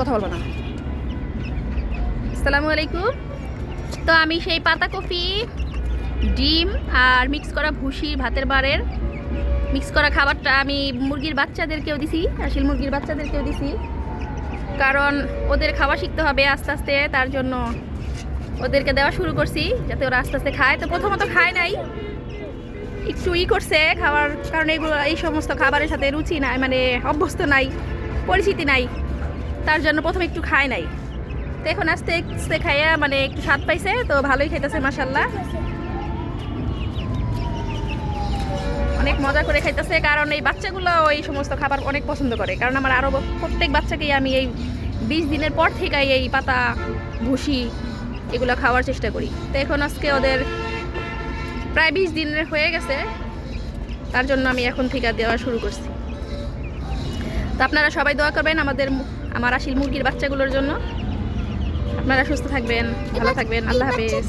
কথা বলবো না। আসসালামু আলাইকুম। তো আমি সেই পাতা কফি, ডিম আর মিক্স করা ভুসি ভাতের বারের মিক্স করা খাবারটা আমি মুরগির বাচ্চাদেরকেও দিছি, আসল মুরগির বাচ্চাদেরকেও দিছি, কারণ ওদের খাওয়া শিখতে হবে আস্তে আস্তে। তার জন্য ওদেরকে দেওয়া শুরু করছি যাতে ওরা আস্তে আস্তে খায়। তো প্রথমত খায় নাই, একটু করছে খাওয়ার, কারণ এগুলো এই সমস্ত খাবারের সাথে রুচি নাই, মানে অভ্যস্ত নাই, পরিচিতি নাই, তার জন্য প্রথমে একটু খায় নাই। তো এখন আস্তে আস্তে খাইয়া মানে একটু স্বাদ পাইছে, তো ভালোই খাইতেছে মাশাল্লাহ, অনেক মজা করে খাইতেছে। কারণ এই বাচ্চাগুলো এই সমস্ত খাবার অনেক পছন্দ করে, কারণ আমার আরও প্রত্যেক বাচ্চাকেই আমি এই 20 দিনের পর থেকে এই পাতা ভুসি এগুলো খাওয়ার চেষ্টা করি। তো এখন আজকে ওদের প্রায় 20 দিনের হয়ে গেছে, তার জন্য আমি এখন থেকে দেওয়া শুরু করছি। তো আপনারা সবাই দোয়া করবেন আমার আসল মুরগির বাচ্চাগুলোর জন্য। আপনারা সুস্থ থাকবেন, ভালো থাকবেন, আল্লাহ হাফেজ।